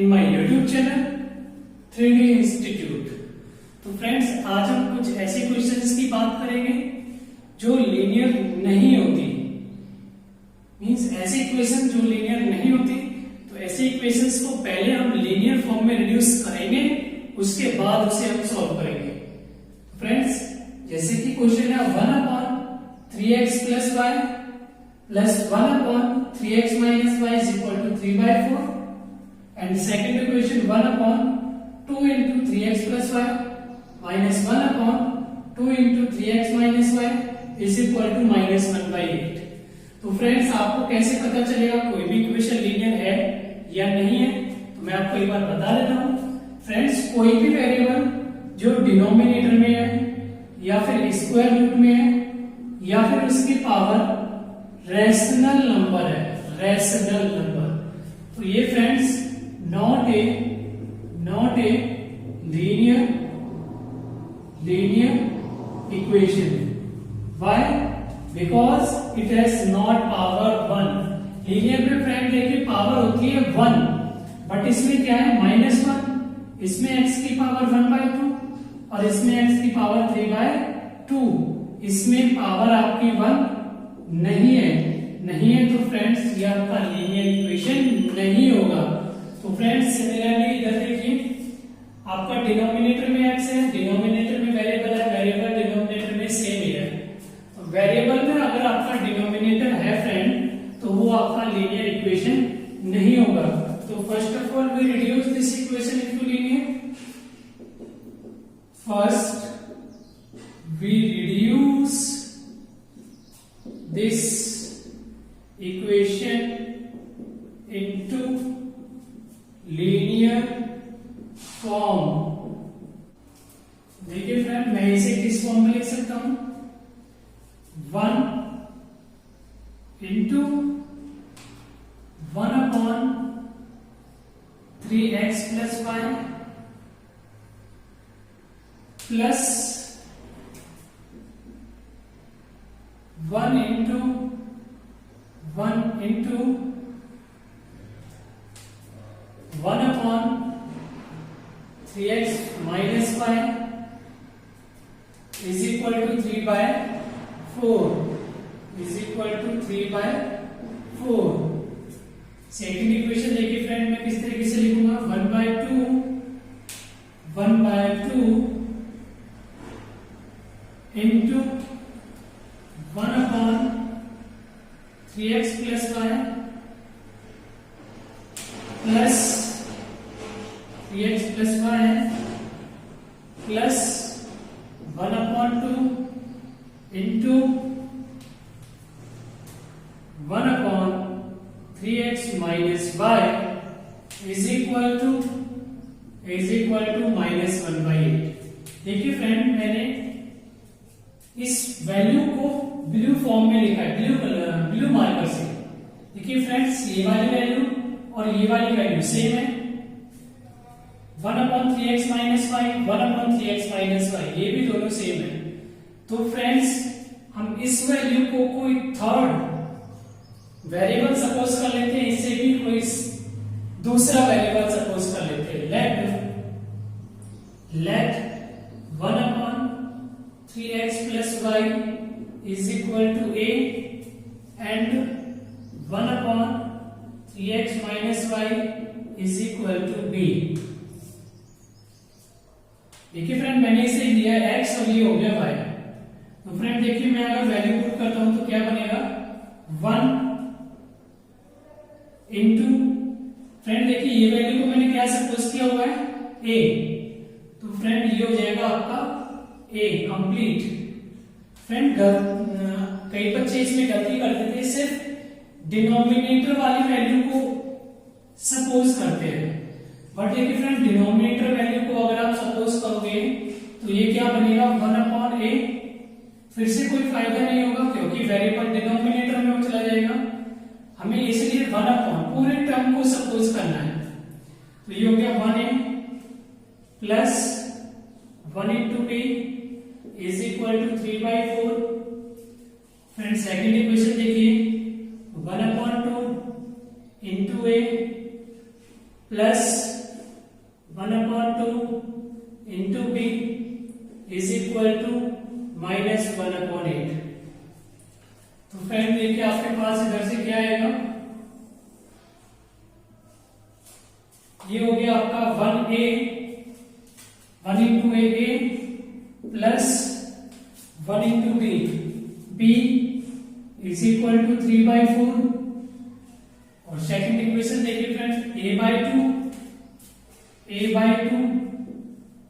My YouTube channel 3D institute. तो friends, आज हम कुछ ऐसे क्वेश्चंस की बात करेंगे जो लीनियर नहीं होती। मींस ऐसे इक्वेशन जो लीनियर नहीं होती, तो ऐसे इक्वेशंस को पहले हम लीनियर फॉर्म में रिड्यूस करेंगे, उसके बाद उसे हम सॉल्व करेंगे। फ्रेंड्स, जैसे कि क्वेश्चन है 1/3x + y plus 1/3x minus y is equal to 3/4, and second equation 1/2 into 3x plus y minus 1/2 into 3x minus y is equal to -1/8। तो फ्रेंड्स, आपको कैसे पता चलेगा कोई भी इक्वेशन लीनियर है या नहीं है? तो मैं आपको एक बार बता देता हूं। फ्रेंड्स, कोई भी वेरिएबल जो डिनोमिनेटर में है या फिर स्क्वायर रूट में है या फिर उसकी पावर रेशनल नंबर है, रेशनल नंबर, तो ये friends not a linear equation. Why? Because it has not power 1। Linear में फ्रेंड देखिए पावर होती है 1, बट इसमें क्या है -1। इसमें x की पावर 1/2 और इसमें x की पावर 3/2। इसमें पावर आपकी 1 नहीं है, तो फ्रेंड्स ये आपका लीनियर इक्वेशन नहीं होगा। तो फ्रेंड्स, सिमिलरली इधर देखिए, आपका डिनोमिनेटर में x है, डिनोमिनेटर में वेरिएबल है, वेरिएबल डिनोमिनेटर में सेम ही है। वेरिएबल में अगर आपका डिनोमिनेटर है फ्रेंड, तो वो आपका लीनियर इक्वेशन नहीं होगा। तो first of all we reduce this equation into linear. First we reduce this equation into linear form। देखिए फ्रेंड, मैं इसे किस फॉर्म में लिख सकता हूं? 1 into 1/3x plus y plus 1 into 1/3x minus y is equal to 3/4 is equal to 3/4। Second equation देखिए friend, मैं किस तरीके से लिखूंगा? 1/2 into 1/3x plus y plus 3x plus y plus 1/2 into 1/3x minus y is equal to -1/8। देखिए friend, मैंने इस value को ब्लू फॉर्म में लिखा है, ब्लू मार्कर से। देखिए फ्रेंड्स, ये वाली वैल्यू और ये वाली वैल्यू सेम है। 1/3x minus y 1/3x minus y, ये भी दोनों सेम है। तो फ्रेंड्स, हम इस वैल्यू को कोई थर्ड वेरिएबल सपोज कर लेते हैं, इससे भी कोई दूसरा वेरिएबल सपोज कर लेते हैं। Let 1/3x plus y is equal to a and 1/3x minus y is equal to b। देखिए फ्रेंड, मैंने इसे लिया x और ये हो गया y। तो फ्रेंड देखिए, मैं अगर वैल्यू पुट करता हूं तो क्या बनेगा? 1 into, फ्रेंड देखिए ये वैल्यू को मैंने क्या सपोज किया हुआ है? a। तो फ्रेंड ये हो जाएगा आपका a कंप्लीट। फ्रेंड, कई बच्चे इसमें गलती करते थे, सिर्फ डिनोमिनेटर वाली वैल्यू को सपोज करते हैं। बट देखिए फ्रेंड, डिनोमिनेटर वैल्यू को अगर आप सपोज करोगे तो ये क्या बनेगा? 1/a। फिर से कोई फायदा नहीं होगा, क्योंकि वेरिएबल डिनोमिनेटर में वो चला जाएगा। हमें इसलिए 1/, पूरे टर्म को सपोज करना है। तो ये हो गया 1a plus 1 into b is equal to 3/4। Friend, second equation देखिए, 1/2 into a plus देखिए आपके पास इधर से क्या आएगा, ये हो गया आपका 1a 1 into A plus 1 into B is equal to 3/4। और सेकंड इक्वेशन देखिए friends, a/2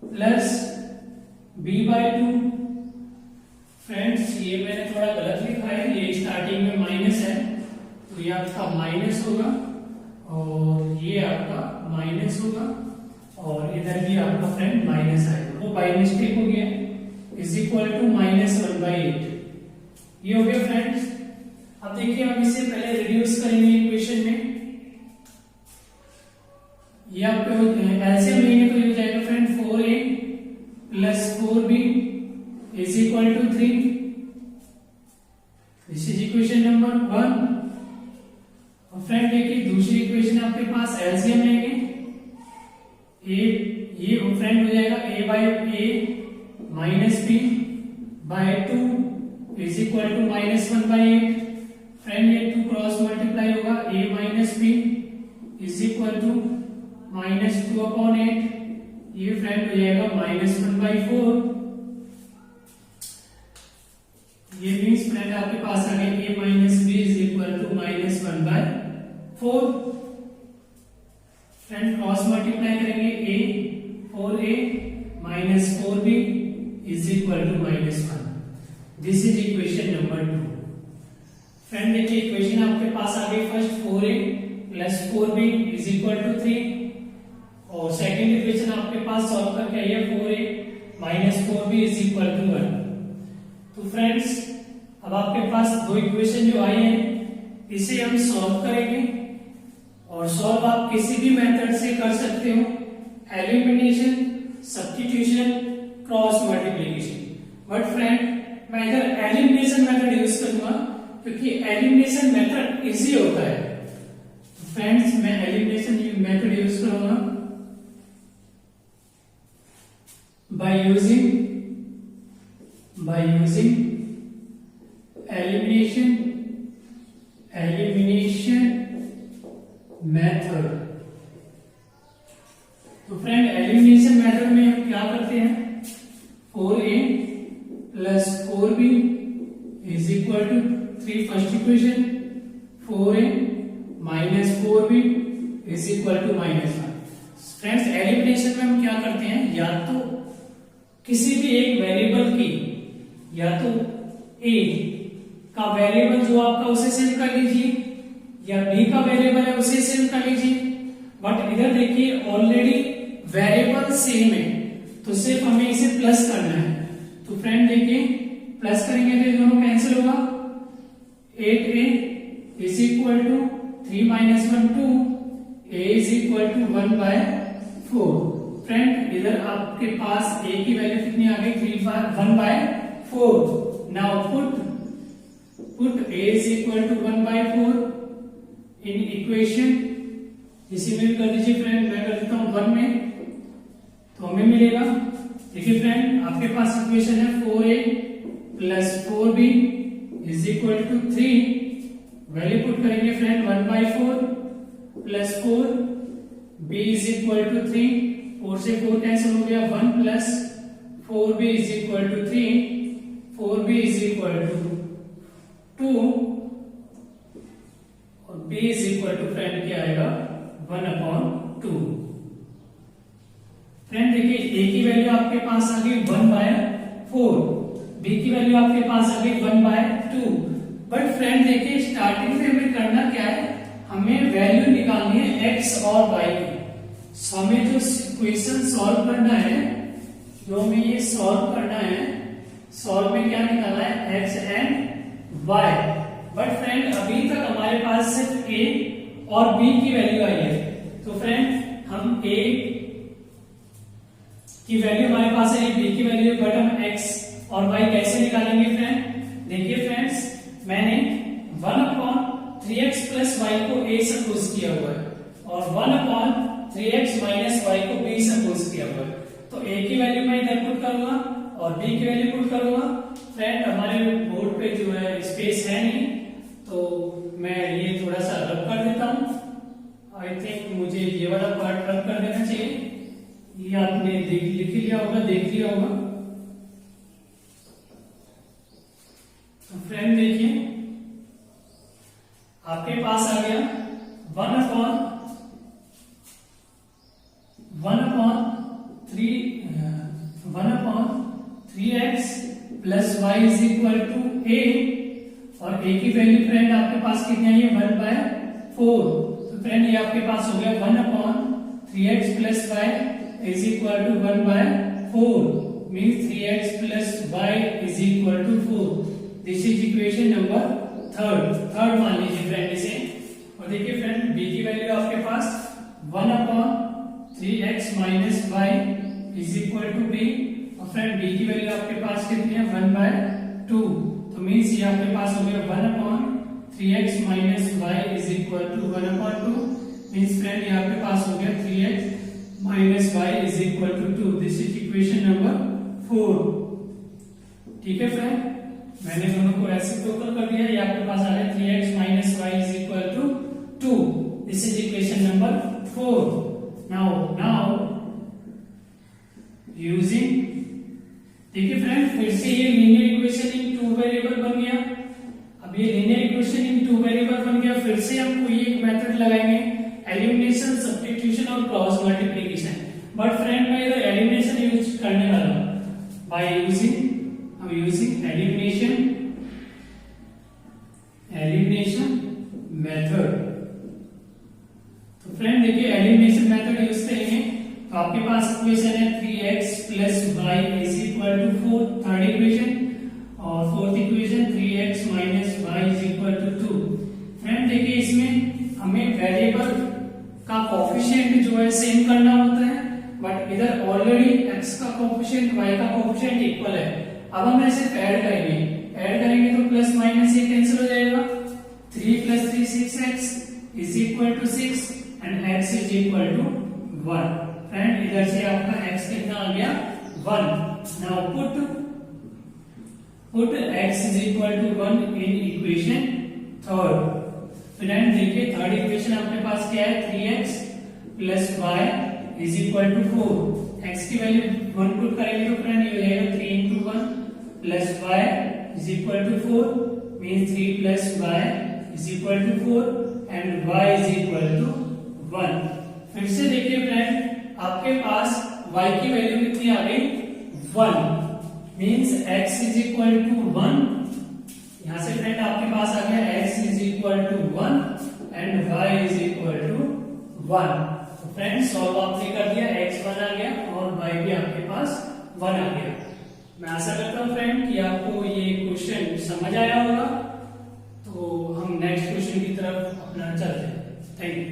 plus b/2। Friends ये मैंने थोड़ा गलत लिखा है, ये स्टार्टिंग में माइनस है तो ये आपका माइनस होगा और ये आपका माइनस होगा और इधर भी आपका फ्रेंड माइनस आएगा, वो बाई मिस्टेक हो गया, इज इक्वल टू -1/8। ये हो गया फ्रेंड्स। अब देखिए हम इससे पहले रिड्यूस करेंगे इक्वेशन में, ये आपके एलसीएम लेंगे तो ये हो जाएगा friend 4a plus 4b is equal to 3। This is equation number 1। और फ्रेंड देखिए दूसरी इक्वेशन आपके पास एलसीएम लेंगे, ये फ्रेंड हो जाएगा a/a minus b/2 is equal to -1/8। Friend ये 2 क्रॉस मल्टीप्लाई होगा, a minus b is equal to -2/8। ये फ्रेंड हो जाएगा -1/4। ये मीन्स फ्रेंड आपके पास आ गया a minus b is equal to -1/4। Friend cross multiply करेंगे, a 4a minus 4b is equal to -1। This is equation number 2। Friend देखिए इक्वेशन आपके पास आ गई first 4a plus 4b is equal to 3 और सेकंड इक्वेशन आपके पास solve करके आई है 4a minus 4b is equal to 1। तो फ्रेंड्स अब आपके पास दो इक्वेशन जो आई है इसे हम सॉल्व करेंगे और सॉल्व आप किसी भी मेथड से कर सकते हो, elimination, substitution, cross multiplication. But friend मैं इधर एलिमिनेशन मेथड यूज करूंगा क्योंकि एलिमिनेशन मेथड इजी होता है। फ्रेंड्स मैं एलिमिनेशन मेथड यूज करूंगा बाय यूजिंग एलिमिनेशन मेथड। तो फ्रेंड एलिमिनेशन मेथड में हम क्या करते हैं, 4a plus 4b is equal to 3 first equation, 4a minus 4b is equal to -1। Friends elimination में हम क्या करते हैं, या तो किसी भी एक वेरिएबल की, या तो a का वेरिएबल जो आपका उसे सेव कर लीजिए या b का वेरिएबल है उसे सेव कर लीजिए। बट इधर देखिए ऑलरेडी वेरिएबल सेम है तो सिर्फ हमें इसे प्लस करना है। तो फ्रेंड देखिए प्लस करेंगे तो दोनों कैंसिल होगा, 8a is equal to 3 - 1 2, a is equal to 1/4। Friend इधर आपके पास a की वैल्यू कितनी आ गई, 1/4। Now put a is equal to 1/4 in equation, इसी में भी कर दीजिए फ्रेंड, मैं कर देता हूं 1 में तो हमें मिलेगा। देखिए फ्रेंड आपके पास इक्वेशन है 4a plus 4b is equal to 3। Value put करेंगे friend 1/4 plus 4 b is equal to 3, 4 से 4 कैंसिल हो गया, 1 plus 4b is equal to 3, 4b is equal to 2 और b is equal to friend क्या आएगा 1/2। फ्रेंड देखिए a की value आपके पास आ गई 1/4, b की वैल्यू आपके पास आ गई 1/2। बट फ्रेंड देखिए स्टार्टिंग में हमें करना क्या है, हमें वैल्यू निकालनी है x और y की। हमें जो इक्वेशन सॉल्व करना है, जो हमें ये सॉल्व करना है, सॉल्व में क्या निकालना है x and y। But friend अभी तक हमारे पास सिर्फ a और b की वैल्यू आई है, तो फ्रेंड हम a की वैल्यू हमारे पास है, b की वैल्यू, बट हम x और y कैसे निकालेंगे फ्रेंड। देखिए फ्रेंड्स मैंने 1/3x प्लस y को a सपोज किया हुआ है और 1/3x माइनस y को b सपोज किया हुआ है। तो a की वैल्यू मैं इधर पुट करूंगा और b की वैल्यू पुट करूंगा। फ्रेंड हमारे बोर्ड पे जो है स्पेस है नहीं, तो ये आपने लिख लिया होगा, देख लिया होगा। तो फ्रेंड देखिए आपके पास आ गया 1/3x plus Y is equal to A, और ए की वैल्यू फ्रेंड आपके पास कितनी आई है 1/4। तो फ्रेंड ये आपके पास हो गया 1/3x plus Y is equal to 1/4, means 3x plus Y is equal to 4। This is equation number third मान लीजिए फ्रेंड इसे। और देखिए फ्रेंड b की वैल्यू आपके पास 1/3x minus Y is equal to b, और फ्रेंड b की वैल्यू आपके पास कितनी है 1/2। तो मीन्स ये आपके पास हो गया 1/3x minus Y is equal to 1/2, means friend ये आपके पास हो गया 3x minus Y is equal to 2। This is equation number 4। ठीक है फ्रेंड, मैंने दोनों को रेसिप्रोकल कर दिया, ये आपके पास आ गया 3x minus Y is equal to 2। This is equation number 4। Now using, देखिए फ्रेंड फिर से ये linear equation in two variable बन गया। अब ये linear equation in two variable बन गया, फिर से हम कोई एक मेथड लगाएंगे, एलिमिनेशन, सब्स्टिट्यूशन और क्रॉस मल्टीप्लिकेशन। बट फ्रेंड मैं इधर एलिमिनेशन यूज करने वाला हूं बाय यूजिंग एलिमिनेशन मेथड। तो फ्रेंड देखिए एलिमिनेशन मेथड यूज करेंगे, तो आपके पास इक्वेशन है 3x plus Y is equal to 4, third equation, और fourth equation 3x minus Y is equal to 2। Friend देखिए इसमें हमें वेरिएबल का कोफिशिएंट जो है सेम करना होता है, बट इधर ऑलरेडी x का कोफिशिएंट y का कोफिशिएंट इक्वल है। अब हम ऐसे ऐड करेंगे तो प्लस माइनस ये कैंसिल हो जाएगा, 3 + 3 6x is equal to 6 and x is equal to 1। Friend इधर से आपका x कितना आ गया 1। Now put x is equal to 1 in equation third. Friend देखिए थर्ड इक्वेशन आपके पास क्या है 3x plus Y is equal to 4। x की वैल्यू 1 पुट करेंगे तो फ्रेंड ये हो जाएगा 3 × 1 plus y is equal to 4, means 3 plus y is equal to 4 and y is equal to 1। फिर से देखिए फ्रेंड आपके पास y की वैल्यू कितनी आ गई 1, means x is equal to 1। यहां से फ्रेंड आपके पास आ गया x is equal to 1 and y is equal to 1। तो फ्रेंड सॉल्व आपने कर दिया, x 1 आ गया और y भी आपके पास 1 आ गया। मैं आशा करता हूं फ्रेंड कि आपको ये क्वेश्चन समझ आया होगा। तो हम नेक्स्ट क्वेश्चन की तरफ अपना चलते हैं। Thank you.